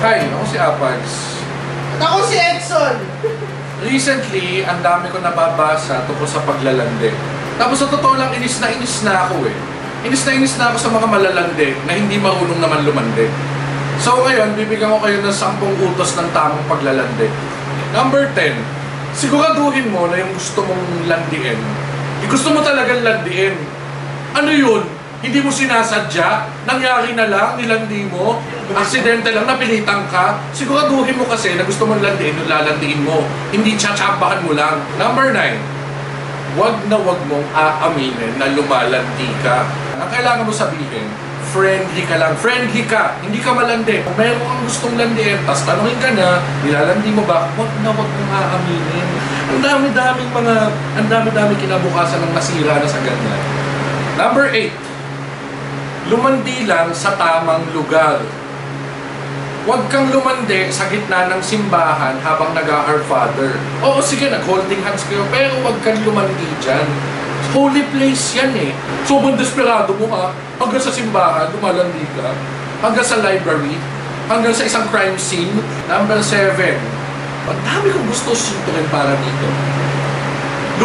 Hi, ako si Apags. At ako si Edson. Recently, ang dami ko nababasa tungkol sa paglalande. Tapos sa totoo lang, inis na ako eh. Inis na ako sa mga malalande na hindi marunong naman lumande. So ngayon, bibigyan ko kayo ng 10 utos ng tamang paglalande. Number 10, siguraduhin mo na yung gusto mong landiin. Gusto mo talagang landiin. Ano yun? Hindi mo sinasadya, nangyari na lang, nilandi mo, aksidente lang, napilitan ka. Siguraduhin mo kasi na gusto mong landiin, yung lalandiin mo. Hindi tsatsabahan mo lang. Number 9, wag mong aaminin na lumalandi ka. Ang kailangan mo sabihin, friendly ka lang. Friendly ka, hindi ka malandi. Kung meron kang gustong landiin, tapos tanungin ka na, nilalandi mo ba? Wag mong aaminin. Ang dami-dami kinabukasan ng nasira na sa ganyan. Number 8, lumandi lang sa tamang lugar. Huwag kang lumandi sa gitna ng simbahan habang nag-Our Father. Oo, sige, nag-holding hands kayo, pero huwag kang lumandi dyan. Holy place yan eh. Sobrang desperado mo ha. Hanggang sa simbahan, lumalandi ka. Hanggang sa library. Hanggang sa isang crime scene. Number 7. Ang dami kong gusto sintukin para dito.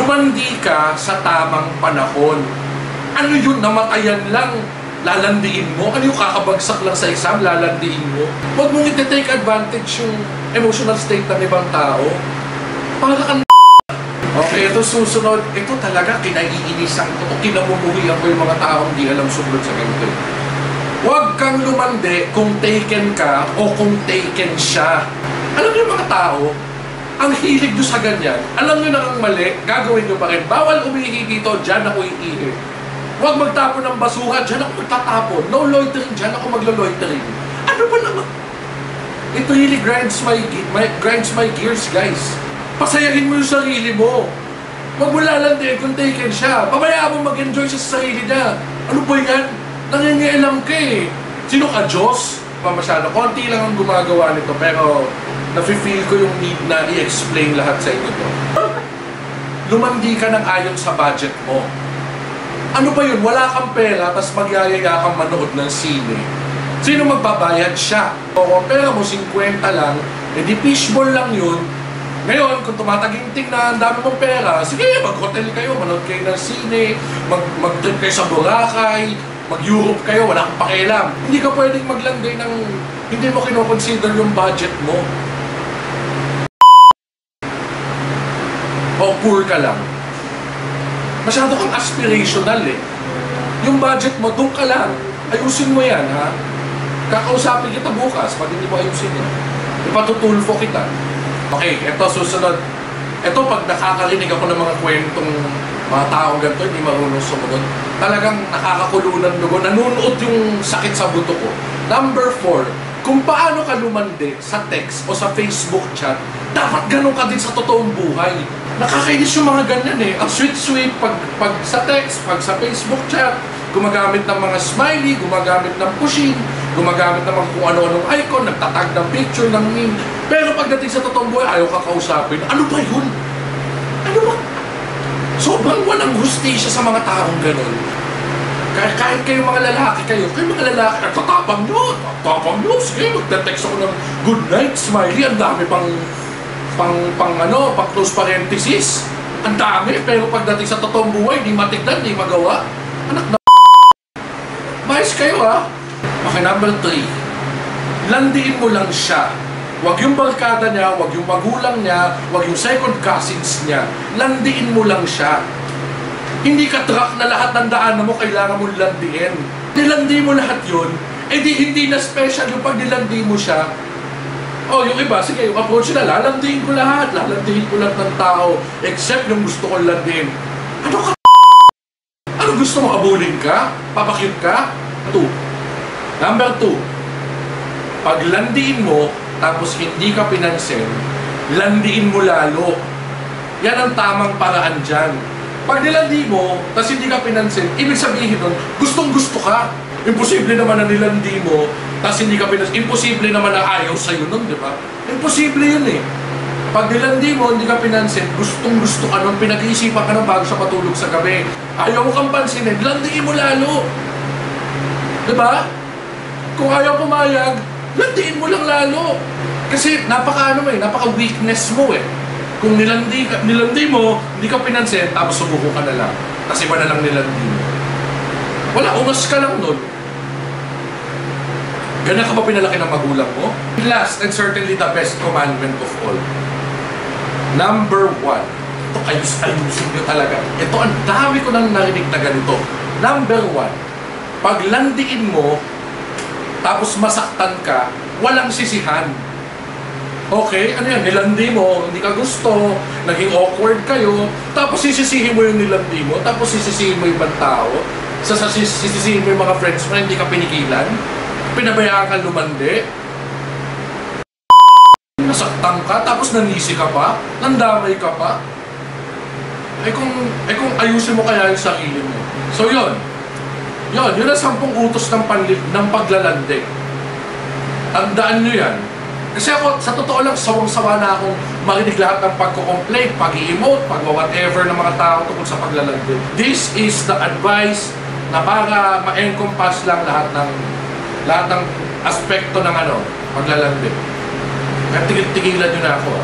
Lumandi ka sa tamang panahon. Ano yun? Namatayan lang. Lalandiin mo? Ano yung kakabagsak lang sa exam? Lalandiin mo? Huwag mong iti-take advantage yung emotional state ng ibang tao. Para kang okay, ito susunod. Ito talaga kinaiinisan ko o kinamumuhian ko yung mga taong di alam sumunod sa ganito. Huwag kang lumandi kung taken ka o kung taken siya. Alam niyo mga tao, ang hilig nyo sa ganyan, alam nyo na ang mali, gagawin nyo pa rin. Bawal umihi dito, dyan ako iihi. Huwag magtapon ng basura, dyan ako magtatapon. No loitering, dyan ako maglo-loitering. Ano ba naman? It really grinds my gears, guys. Pasayahin mo yung sarili mo. Huwag mo lalandiin kung taken siya. Pabayaan mo mag-enjoy siya sa sarili niya. Ano ba yan? Nangingialam ka eh. Sino ka, Diyos? Masyado. Konti lang ang gumagawa nito, pero nafe-feel ko yung need na i-explain lahat sa inyo to. Lumandi ka ng ayon sa budget mo. Ano ba yun? Wala kang pera, tapos magyayaya kang manood ng sine. Sino magbabayad? Siya. O kung pera mo, 50 lang, edi fishball lang yun. Ngayon, kung tumataginting na ang dami mong pera, sige, mag-hotel kayo, manood kayo ng sine, mag-trip kayo sa Boracay, mag-Europe kayo, wala kang pakialam. Hindi ka pwedeng maglanday ng hindi mo kinoconsider yung budget mo. O poor ka lang. Masyado kang aspirational eh. Yung budget mo, doon ka lang. Ayusin mo yan, ha? Kakausapin kita bukas pag hindi mo ayusin yan. Ipatutulfo kita. Okay, ito susunod. Ito pag nakakarinig ako ng mga kwentong mga taong ganito, hindi marunong sumunod. Talagang nakakakulo ng dugo. Nanunuot yung sakit sa buto ko. Number 4, kung paano ka lumandi sa text o sa Facebook chat, dapat ganun ka din sa totoong buhay. Nakakainis yung mga ganyan eh. Ang sweet-sweet pag sa text, pag sa Facebook chat, gumagamit ng mga smiley, gumagamit ng pushing, gumagamit ng kung ano-anong icon, nagtatag ng picture, ng meme. Pero pagdating sa totoong buhay, ayaw ka kausapin. Ano ba yun? Ano ba? Sobrang walang hustisya sa mga taong ganun. Kahit kayo mga lalaki kayo mga lalaki, nagtatapang nyo, sige, magte-text ako ng good night, smiley, ang dami pang close parenthesis. Ang dami, pero pagdating sa totoong buhay, di matignan, di magawa. Anak na mais kayo ha. Okay, number 3. Landiin mo lang siya. Huwag yung barkada niya, huwag yung magulang niya, huwag yung second cousins niya. Landiin mo lang siya. Hindi ka truck na lahat ng daanan mo kailangan mo landiin. Nilandi mo lahat yun, edi hindi na special yung pag nilandi mo siya. Oh, yung iba, sige, yung approach na, lalandiin ko lahat ng tao, except yung gusto kong landiin. Ano ka? Ano gusto mo, abulin ka? Papakyut ka? 2. Number 2, pag landiin mo, tapos hindi ka pinansin, landiin mo lalo. Yan ang tamang paraan dyan. Pag nilandi mo, tapos hindi ka pinansin, ibig sabihin nun, gustong-gusto ka. Imposible naman na nilandi mo, tapos hindi ka pinansin. Imposible naman na ayaw sa'yo nun, di ba? Imposible yun eh. Pag nilandi mo, hindi ka pinansin, gustong-gusto ka nun, pinag-iisipan ka nun bago sa patulog sa gabi. Ayaw mo kang pansinin, landiin mo lalo. Di ba? Kung ayaw pumayag, landiin mo lang lalo. Kasi napaka-weakness mo eh. Kung nilandi mo, hindi ka pinansin, tapos subuko ka na lang. Tapos iba na lang nilandi mo. Wala, ungas ka lang nun. Ganyan ka ba pinalaki ng magulang mo? Last and certainly the best commandment of all. Number 1. Ito ayusin nyo talaga. Ito, ang dami ko nang narinig na ganito. Number 1. Pag landiin mo, tapos masaktan ka, walang sisihan. Okay, ano yan, nilandi mo, hindi ka gusto, naging awkward kayo, tapos sisisihin mo yung nilandi mo, tapos sisisihin mo yung ibang tao, sisisihin mo yung mga friends mo na hindi ka pinigilan, pinabayaan ka lumandi, nasaktan ka, tapos nanisi ka pa, nandamay ka pa. Kung ayusin mo kaya yung sarili mo. So yun ang 10 utos ng paglalandi. Tandaan nyo yan. Kasi ako, sa totoo lang, sawang-sawa na akong marinig lahat ng pagko-complain, pag-i-emote, pag-whatever ng mga tao tungkol sa paglalandi. This is the advice na para ma-encompass lang lahat ng aspekto ng paglalandi. Kaya tigilan nyo na ako.